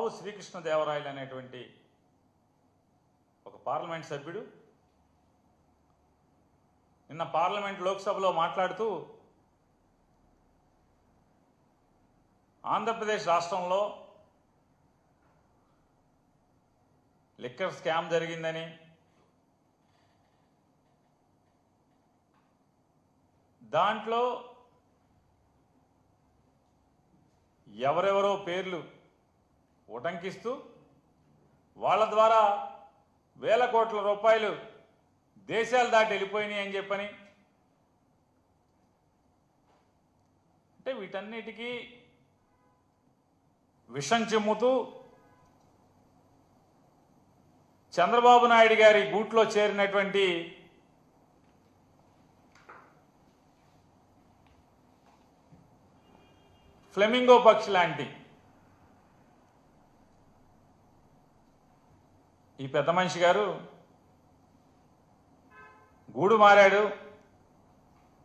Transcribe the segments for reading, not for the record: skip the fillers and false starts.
లావు శ్రీకృష్ణదేవరాయలు అనేటువంటి ఒక పార్లమెంట్ సభ్యుడు నిన్న పార్లమెంట్ లోక్సభలో మాట్లాడుతూ ఆంధ్రప్రదేశ్ రాష్ట్రంలో లిక్కర్ స్కామ్ జరిగిందని, దాంట్లో ఎవరెవరో పేర్లు ఉటంకిస్తూ వాళ్ళ ద్వారా వేల కోట్ల రూపాయలు దేశాలు దాటి వెళ్ళిపోయినాయి అని చెప్పని, అంటే వీటన్నిటికీ విషం చిమ్ముతూ చంద్రబాబు నాయుడు గారి గూట్లో చేరినటువంటి ఫ్లెమింగో పక్షి లాంటి ఈ పెద్ద మనిషి గారు గూడు మారాడు.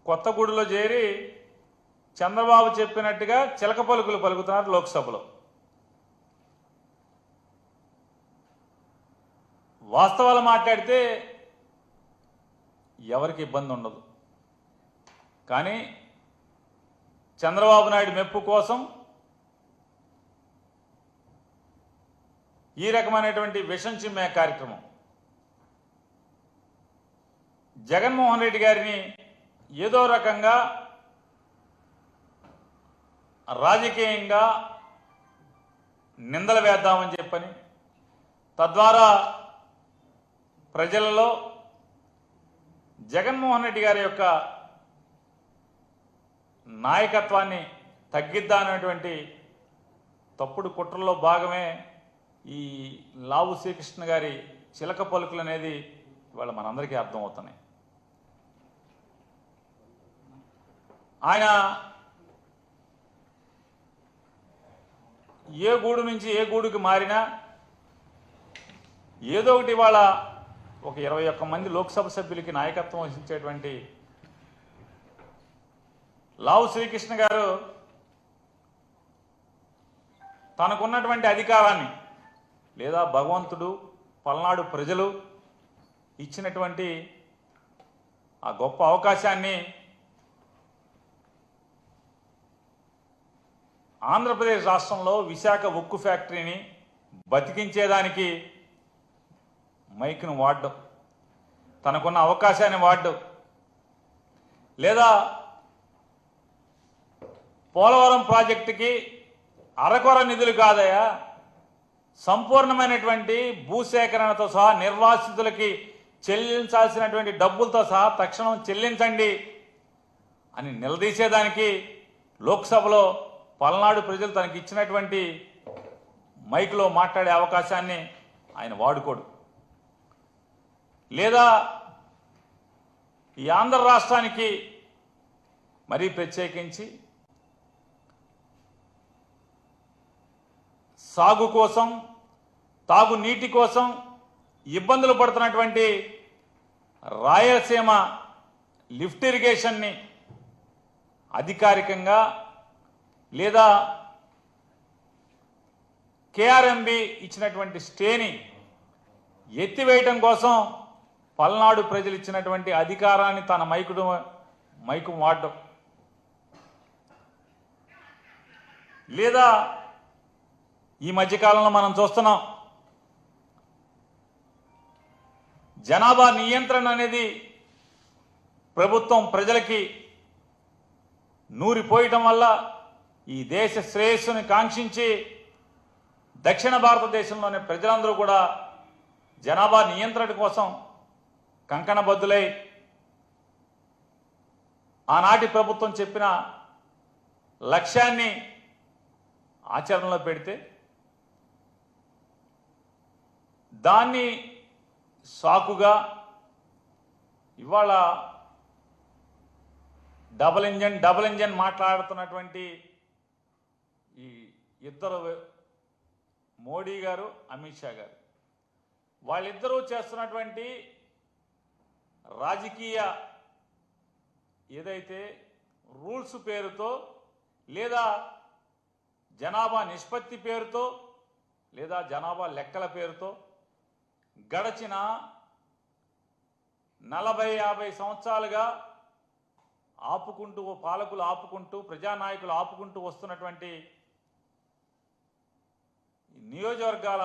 కొత్త గూడులో చేరి చంద్రబాబు చెప్పినట్టుగా చిలక పలుకులు పలుకుతున్నారు లోక్సభలో. వాస్తవాలు మాట్లాడితే ఎవరికి ఇబ్బంది ఉండదు, కానీ చంద్రబాబు నాయుడు మెప్పు కోసం ఈ రకమైనటువంటి విషం చిమ్మే కార్యక్రమం జగన్మోహన్ రెడ్డి గారిని ఏదో రకంగా రాజకీయంగా నిందలు వేద్దామని చెప్పని, తద్వారా ప్రజలలో జగన్మోహన్ రెడ్డి గారి యొక్క నాయకత్వాన్ని తగ్గిద్దామనేటువంటి తప్పుడు కుట్రలో భాగమే ఈ లావు శ్రీకృష్ణ గారి చిలక పలుకులు అనేది ఇవాళ మనందరికీ అర్థమవుతున్నాయి. ఆయన ఏ గూడు నుంచి ఏ గూడుకి మారినా ఏదో ఒకటి ఇవాళ ఒక 21 మంది లోక్సభ సభ్యులకి నాయకత్వం వహించేటువంటి లావు శ్రీకృష్ణ గారు తనకున్నటువంటి అధికారాన్ని లేదా భగవంతుడు పల్నాడు ప్రజలు ఇచ్చినటువంటి ఆ గొప్ప అవకాశాన్ని ఆంధ్రప్రదేశ్ రాష్ట్రంలో విశాఖ ఉక్కు ఫ్యాక్టరీని బతికించేదానికి మైక్ను వాడడం, తనకున్న అవకాశాన్ని వాడడం, లేదా పోలవరం ప్రాజెక్టుకి అరకొర నిధులు కాదయా, సంపూర్ణమైనటువంటి భూసేకరణతో సహా నిర్వాసితులకి చెల్లించాల్సినటువంటి డబ్బులతో సహా తక్షణం చెల్లించండి అని నిలదీసేదానికి లోక్సభలో పల్నాడు ప్రజలు తనకి ఇచ్చినటువంటి మైక్లో మాట్లాడే అవకాశాన్ని ఆయన వాడుకోడు. లేదా ఈ ఆంధ్ర రాష్ట్రానికి మరీ ప్రత్యేకించి సాగు కోసం, తాగునీటి కోసం ఇబ్బందులు పడుతున్నటువంటి రాయలసీమ లిఫ్ట్ ఇరిగేషన్ని అధికారికంగా లేదా కేఆర్ఎంబి ఇచ్చినటువంటి స్టేని ఎత్తివేయటం కోసం పల్నాడు ప్రజలు ఇచ్చినటువంటి అధికారాన్ని తన మైకు వాడడం, లేదా ఈ మధ్యకాలంలో మనం చూస్తున్నాం జనాభా నియంత్రణ అనేది ప్రభుత్వం ప్రజలకి నూరిపోయటం వల్ల ఈ దేశ శ్రేయస్సుని కాంక్షించి దక్షిణ భారతదేశంలోని ప్రజలందరూ కూడా జనాభా నియంత్రణ కోసం కంకణబద్దులై ఆనాటి ప్రభుత్వం చెప్పిన లక్ష్యాన్ని ఆచరణలో పెడితే దాన్ని సాకుగా ఇవాళ డబుల్ ఇంజన్ మాట్లాడుతున్నటువంటి ఈ ఇద్దరు మోడీ గారు, అమిత్ షా గారు, వాళ్ళిద్దరూ చేస్తున్నటువంటి రాజకీయ ఏదైతే రూల్స్ పేరుతో లేదా జనాభా నిష్పత్తి పేరుతో లేదా జనాభా లెక్కల పేరుతో గడచిన 40-50 సంవత్సరాలుగా పాలకులు ఆపుకుంటూ ప్రజానాయకులు ఆపుకుంటూ వస్తున్నటువంటి నియోజకవర్గాల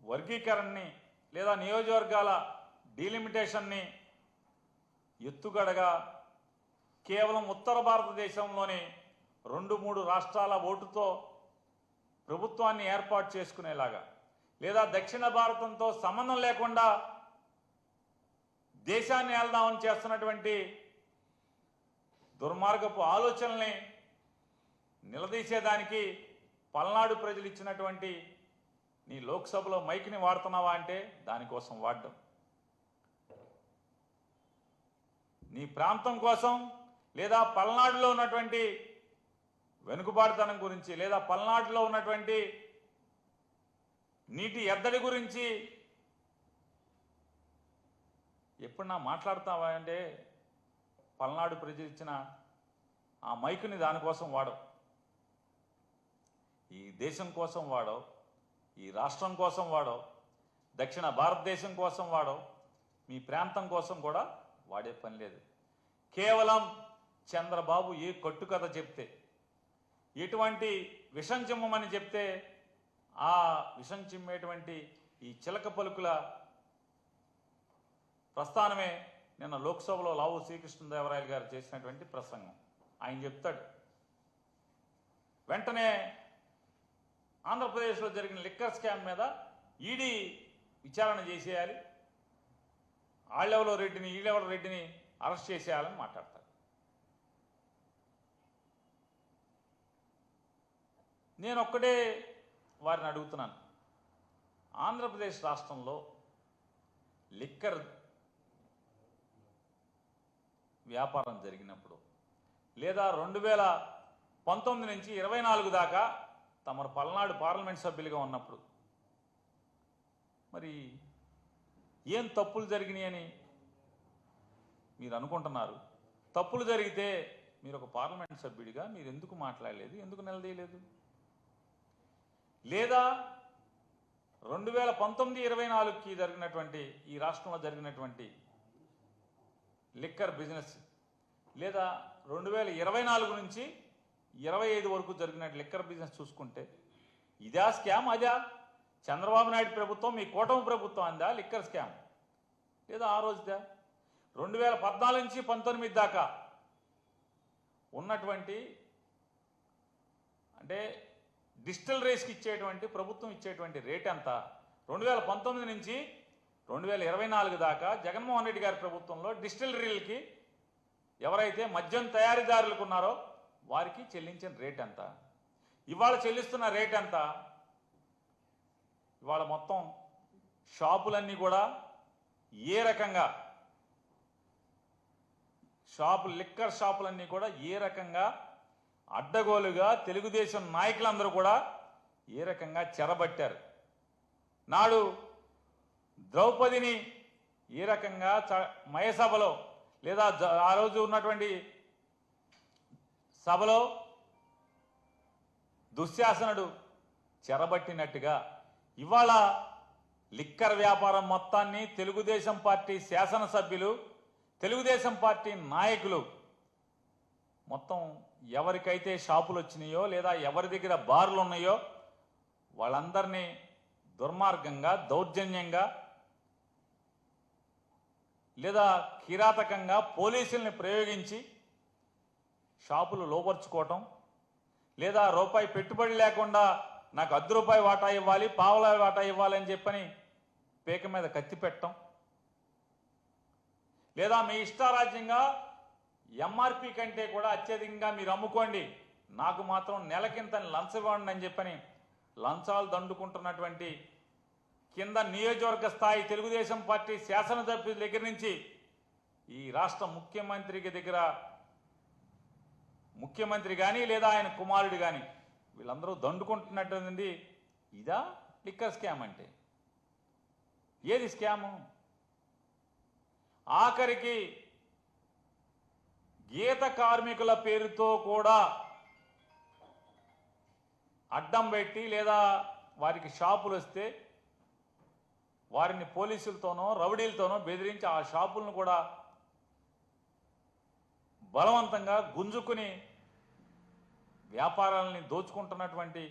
వర్గీకరణని లేదా నియోజకవర్గాల డీలిమిటేషన్ని ఎత్తుగడగా కేవలం ఉత్తర భారతదేశంలోని 2-3 రాష్ట్రాల ఓటుతో ప్రభుత్వాన్ని ఏర్పాటు చేసుకునేలాగా లేదా దక్షిణ భారతంతో సంబంధం లేకుండా దేశాన్ని ఏల్దామని చేస్తున్నటువంటి దుర్మార్గపు ఆలోచనల్ని నిలదీసేదానికి పల్నాడు ప్రజలు ఇచ్చినటువంటి నీ లోక్సభలో మైక్ని వాడుతున్నావా అంటే దానికోసం వాడడం, నీ ప్రాంతం కోసం లేదా పల్నాడులో ఉన్నటువంటి వెనుకబాటుతనం గురించి లేదా పల్నాడులో ఉన్నటువంటి నీటి ఎద్దడి గురించి ఎప్పుడన్నా మాట్లాడతావా అంటే పల్నాడు ప్రజలు ఇచ్చిన ఆ మైకుని దానికోసం వాడవు. ఈ దేశం కోసం వాడవు, ఈ రాష్ట్రం కోసం వాడవు, దక్షిణ భారతదేశం కోసం వాడవు, మీ ప్రాంతం కోసం కూడా వాడే పని లేదు. కేవలం చంద్రబాబు ఏ కట్టుకథ చెప్తే, ఎటువంటి విషం చిమ్మమని చెప్తే ఆ విషం చిమ్మేటువంటి ఈ చిలక పలుకుల ప్రస్థానమే నిన్న లోక్సభలో లావు శ్రీకృష్ణదేవరాయలు గారు చేసినటువంటి ప్రసంగం. ఆయన చెప్తాడు, వెంటనే ఆంధ్రప్రదేశ్లో జరిగిన లిక్కర్ స్కామ్ మీద ఈడీ విచారణ చేసేయాలి, ఆళ్ళెవలో రెడ్డిని ఈళ్ళెవల రెడ్డిని అరెస్ట్ చేసేయాలని మాట్లాడతారు. నేను ఒక్కడే వారిని అడుగుతున్నాను, ఆంధ్రప్రదేశ్ రాష్ట్రంలో లిక్కర్ వ్యాపారం జరిగినప్పుడు లేదా 2019 నుంచి 24 దాకా తమరు పల్నాడు పార్లమెంట్ సభ్యులుగా ఉన్నప్పుడు మరి ఏం తప్పులు జరిగినాయని మీరు అనుకుంటున్నారు? తప్పులు జరిగితే మీరు ఒక పార్లమెంట్ సభ్యుడిగా మీరు ఎందుకు మాట్లాడలేదు, ఎందుకు నిలదీయలేదు? లేదా 2019-24కి జరిగినటువంటి ఈ రాష్ట్రంలో జరిగినటువంటి లిక్కర్ బిజినెస్ లేదా 2024 నుంచి 25 వరకు జరిగిన లిక్కర్ బిజినెస్ చూసుకుంటే ఇదా స్కామ్? అదా చంద్రబాబు నాయుడు ప్రభుత్వం మీ కూటమి ప్రభుత్వం అందా లిక్కర్ స్కామ్? లేదా ఆ రోజుదా? 2014 నుంచి 19 దాకా ఉన్నటువంటి అంటే డిస్టిలరీస్కి ఇచ్చేటువంటి ప్రభుత్వం ఇచ్చేటువంటి రేట్ ఎంత? 2019 నుంచి 2024 దాకా జగన్మోహన్ రెడ్డి గారి ప్రభుత్వంలో డిస్టిలరీలకి ఎవరైతే మద్యం తయారీదారులకు ఉన్నారో వారికి చెల్లించిన రేట్ ఎంత? ఇవాళ చెల్లిస్తున్న రేట్ ఎంత? ఇవాళ మొత్తం షాపులన్నీ కూడా ఏ రకంగా లిక్కర్ షాపులన్నీ కూడా ఏ రకంగా అడ్డగోలుగా తెలుగుదేశం నాయకులందరూ కూడా ఏ రకంగా చెరబట్టారు. నాడు ద్రౌపదిని ఏ రకంగా మయసభలో లేదా ఆ రోజు ఉన్నటువంటి సభలో దుశ్శాసనుడు చెరబట్టినట్టుగా ఇవాళ లిక్కర్ వ్యాపారం మొత్తాన్ని తెలుగుదేశం పార్టీ శాసనసభ్యులు, తెలుగుదేశం పార్టీ నాయకులు మొత్తం ఎవరికైతే షాపులు వచ్చినాయో లేదా ఎవరి దగ్గర బార్లు ఉన్నాయో వాళ్ళందరినీ దుర్మార్గంగా, దౌర్జన్యంగా లేదా కిరాతకంగా పోలీసుల్ని ప్రయోగించి షాపులు లోపరుచుకోవటం, లేదా రూపాయి పెట్టుబడి లేకుండా నాకు ₹10 వాటా ఇవ్వాలి, పావలా వాటా ఇవ్వాలి అని చెప్పని పేక మీద కత్తి పెట్టడం, లేదా మీ ఇష్టారాజ్యంగా ఎంఆర్పి కంటే కూడా అత్యధికంగా మీరు అమ్ముకోండి, నాకు మాత్రం నెలకింత లంచం ఇవ్వండి అని చెప్పని లంచాలు దండుకుంటున్నటువంటి కింద నియోజకవర్గ స్థాయి తెలుగుదేశం పార్టీ శాసనసభ్యుల దగ్గర నుంచి ఈ రాష్ట్ర ముఖ్యమంత్రి కానీ లేదా ఆయన కుమారుడు కానీ వీళ్ళందరూ దండుకుంటున్నటువంటి ఇదా లిక్కర్ స్కామ్ అంటే? ఏది స్కాము? ఆఖరికి గీత కార్మికుల పేరుతో కూడా అడ్డం పెట్టి లేదా వారికి షాపులు వస్తే వారిని పోలీసులతోనో రౌడీలతోనో బెదిరించి ఆ షాపులను కూడా బలవంతంగా గుంజుకుని వ్యాపారాలని దోచుకుంటున్నటువంటి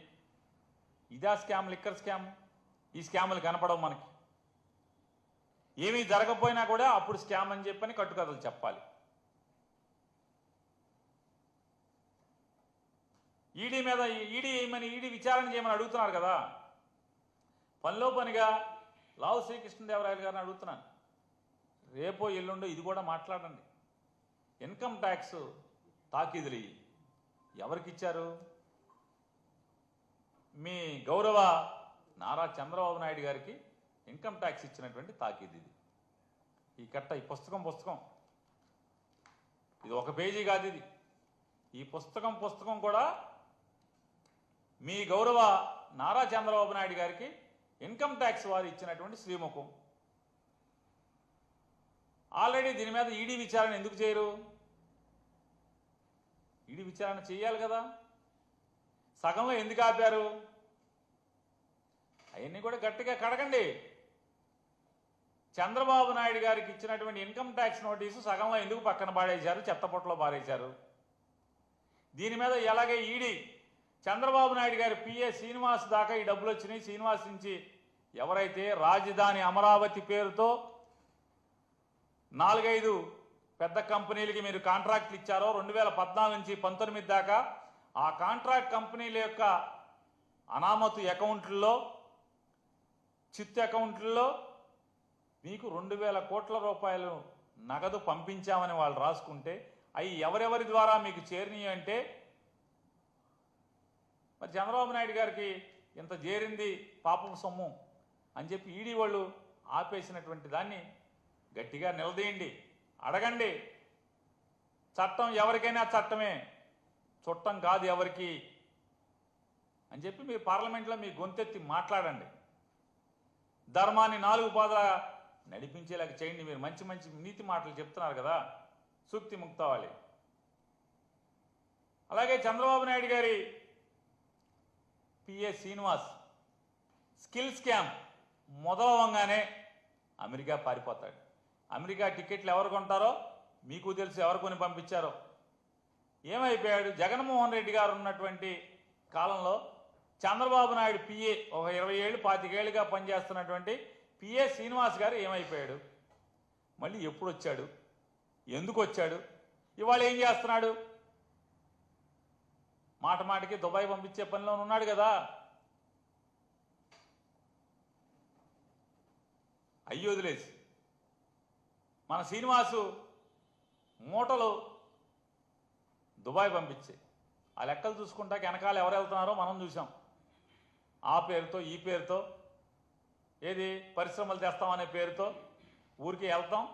ఇదా స్కామ్, లిక్కర్ స్కామ్. ఈ స్కాములు కనపడవు మనకి. ఏమీ జరగకపోయినా కూడా అప్పుడు స్కామ్ అని చెప్పని కట్టుకథలు చెప్పాలి. ఈడీ మీద ఈడీ విచారణ చేయమని అడుగుతున్నారు కదా. పనిలో పనిగా లావు శ్రీకృష్ణదేవరాయలు గారిని అడుగుతున్నాను, రేపో ఎల్లుండో ఇది కూడా మాట్లాడండి. ఇన్కమ్ ట్యాక్స్ తాకీదులు ఎవరికి ఇచ్చారు? మీ గౌరవ నారా చంద్రబాబు నాయుడు గారికి ఇన్కమ్ ట్యాక్స్ ఇచ్చినటువంటి తాకీదు ఇది. ఈ కట్ట, ఈ పుస్తకం ఇది ఒక పేజీ కాదు. ఇది ఈ పుస్తకం కూడా మీ గౌరవ నారా చంద్రబాబు నాయుడు గారికి ఇన్కమ్ ట్యాక్స్ వారు ఇచ్చినటువంటి శ్రీముఖం. ఆల్రెడీ దీని మీద ఈడీ విచారణ ఎందుకు చేయరు? ఈడీ విచారణ చేయాలి కదా. సగంలో ఎందుకు ఆపారు? అవన్నీ కూడా గట్టిగా కడగండి. చంద్రబాబు నాయుడు గారికి ఇచ్చినటువంటి ఇన్కమ్ ట్యాక్స్ నోటీసు సగంలో ఎందుకు పక్కన పాడేశారు, చెత్తపొట్టలో పారేశారు? దీని మీద ఎలాగే ఈడీ చంద్రబాబు నాయుడు గారి పిఏ శ్రీనివాస్ దాకా ఈ డబ్బులు వచ్చినాయి. శ్రీనివాస్ నుంచి ఎవరైతే రాజధాని అమరావతి పేరుతో 4-5 పెద్ద కంపెనీలకి మీరు కాంట్రాక్ట్లు ఇచ్చారో 2014 నుంచి 19 దాకా, ఆ కాంట్రాక్ట్ కంపెనీల యొక్క అనామతు అకౌంట్లలో, చిత్తు అకౌంట్లలో మీకు 2000 కోట్ల రూపాయలు నగదు పంపించామని వాళ్ళు రాసుకుంటే అవి ఎవరెవరి ద్వారా మీకు చేరినాయి అంటే, మరి చంద్రబాబు నాయుడు గారికి ఇంత చేరింది పాపం సొమ్ము అని చెప్పి ఈడీ వాళ్ళు ఆపేసినటువంటి దాన్ని గట్టిగా నిలదీయండి, అడగండి. చట్టం ఎవరికైనా చట్టమే, చుట్టం కాదు ఎవరికి అని చెప్పి మీరు పార్లమెంట్లో మీ గొంతెత్తి మాట్లాడండి. ధర్మాన్ని 4 పాదాల నడిపించేలాగా చేయండి. మీరు మంచి మంచి నీతి మాటలు చెప్తున్నారు కదా, సూక్తి ముక్తావాలి. అలాగే చంద్రబాబు నాయుడు గారి పిఏ శ్రీనివాస్ స్కిల్ స్కామ్ మొదలవంగానే అమెరికా పారిపోతాడు. అమెరికా టికెట్లు ఎవరు కొంటారో మీకు తెలుసు, ఎవరు కొని పంపించారో. ఏమైపోయాడు? జగన్మోహన్ రెడ్డి గారు ఉన్నటువంటి కాలంలో చంద్రబాబు నాయుడు పిఏ, ఒక 20 ఏళ్ళు 25 ఏళ్ళుగా పనిచేస్తున్నటువంటి పిఏ శ్రీనివాస్ గారు ఏమైపోయాడు? మళ్ళీ ఎప్పుడు వచ్చాడు? ఎందుకు వచ్చాడు? ఇవాళ ఏం చేస్తున్నాడు? మాట మాటికి దుబాయ్ పంపించే పనిలో ఉన్నాడు కదా. అయ్యి వదిలేసి మన శ్రీనివాసు మూటలు దుబాయ్ పంపించే ఆ లెక్కలు చూసుకుంటాక వెనకాల ఎవరు వెళ్తున్నారో మనం చూసాం. ఆ పేరుతో ఈ పేరుతో, ఏది పరిశ్రమలు తెస్తామనే పేరుతో ఊరికి వెళ్తాం,